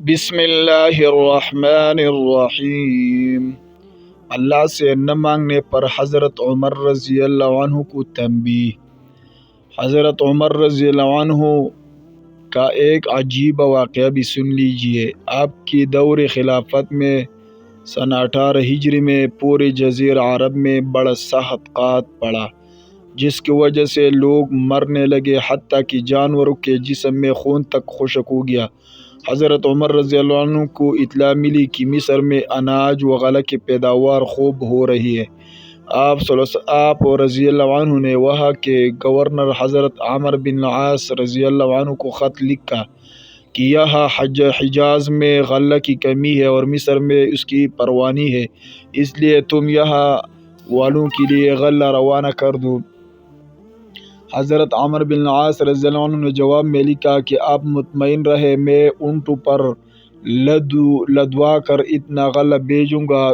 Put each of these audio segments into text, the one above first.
بسم اللہ الرحمن الرحیم۔ اللہ سے نہ مانگنے پر حضرت عمر رضی اللہ عنہ کو تنبیہ۔ حضرت عمر رضی اللہ عنہ کا ایک عجیب واقعہ بھی سن لیجئے۔ آپ کی دور خلافت میں سن 18 ہجری میں پورے جزیرہ عرب میں بڑا سخت قحط پڑا، جس کی وجہ سے لوگ مرنے لگے، حتیٰ کہ جانوروں کے جسم میں خون تک خشک ہو گیا۔ حضرت عمر رضی اللہ عنہ کو اطلاع ملی کہ مصر میں اناج و غلہ کی پیداوار خوب ہو رہی ہے۔ آپ رضی اللہ عنہ نے وہاں کے گورنر حضرت عمرو بن العاص رضی اللہ عنہ کو خط لکھا کہ یہاں حجاز میں غلہ کی کمی ہے اور مصر میں اس کی فراوانی ہے، اس لیے تم یہاں والوں کے لیے غلہ روانہ کر دو۔ حضرت عمرو بن العاص رضی اللہ عنہ نے جواب میں لکھا کہ آپ مطمئن رہے، میں اونٹوں پر لدوا کر اتنا غلہ بھیجوں گا،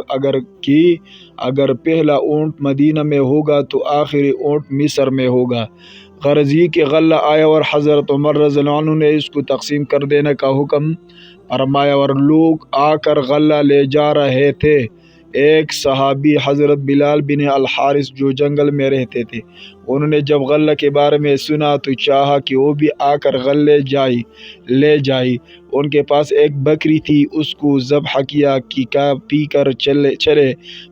اگر پہلا اونٹ مدینہ میں ہوگا تو آخری اونٹ مصر میں ہوگا۔ غرض یہ کہ غلہ آیا اور حضرت عمر رضی اللہ عنہ نے اس کو تقسیم کر دینے کا حکم فرمایا اور لوگ آ کر غلہ لے جا رہے تھے۔ ایک صحابی حضرت بلال بن الحارث جو جنگل میں رہتے تھے، انہوں نے جب غلہ کے بارے میں سنا تو چاہا کہ وہ بھی آ کر غلے لے جائے۔ ان کے پاس ایک بکری تھی، اس کو ذبح کیا کہ پی کر چلے،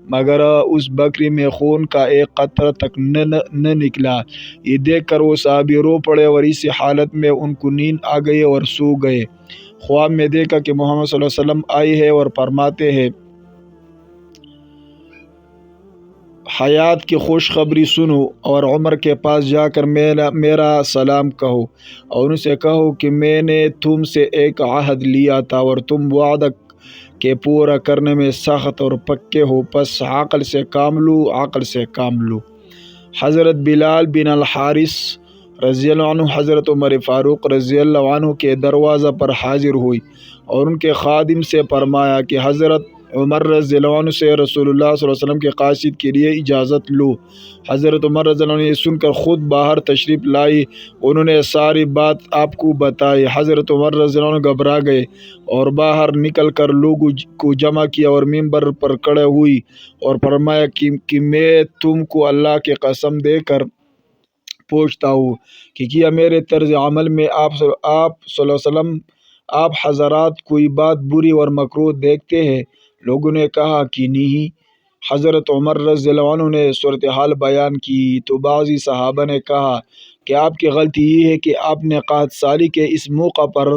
مگر اس بکری میں خون کا ایک قطرہ تک نہ نکلا۔ یہ دیکھ کر وہ صحابی رو پڑے اور اسی حالت میں ان کو نیند آ گئی اور سو گئے۔ خواب میں دیکھا کہ محمد صلی اللہ علیہ وسلم آئے ہیں اور فرماتے ہیں، حیات کی خوشخبری سنو اور عمر کے پاس جا کر میرا سلام کہو اور ان سے کہو کہ میں نے تم سے ایک عہد لیا تھا اور تم وعدہ کے پورا کرنے میں سخت اور پکے ہو، پس عقل سے کام لو۔ حضرت بلال بن الحارث رضی اللہ عنہ حضرت عمر فاروق رضی اللہ عنہ کے دروازہ پر حاضر ہوئی اور ان کے خادم سے فرمایا کہ حضرت عمر رضی اللہ عنہ سے رسول اللہ صلی اللہ علیہ وسلم کے قاصد کے لیے اجازت لو۔ حضرت عمر رضی اللہ عنہ یہ سن کر خود باہر تشریف لائے، انہوں نے ساری بات آپ کو بتائی۔ حضرت عمر رضی اللہ عنہ گھبرا گئے اور باہر نکل کر لوگوں کو جمع کیا اور منبر پر کھڑے ہوئی اور فرمایا کہ میں تم کو اللہ کی قسم دے کر پوچھتا ہوں کہ کیا میرے طرز عمل میں آپ صلی اللہ علیہ وسلم آپ حضرات کوئی بات بری اور مکروہ دیکھتے ہیں؟ لوگوں نے کہا کہ نہیں۔ حضرت عمر رضی اللہ عنہ نے صورتحال بیان کی تو بعضی صحابہ نے کہا کہ آپ کی غلطی یہ ہے کہ آپ نے قحط سالی کے اس موقع پر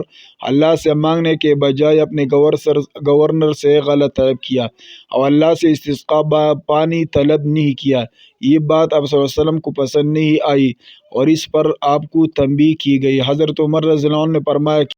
اللہ سے مانگنے کے بجائے اپنے گورنر سے غلہ طلب کیا اور اللہ سے استسقاء پانی طلب نہیں کیا۔ یہ بات آپ صلی اللہ علیہ وسلم کو پسند نہیں آئی اور اس پر آپ کو تنبیہ کی گئی۔ حضرت عمر رضی اللہ عنہ نے فرمایا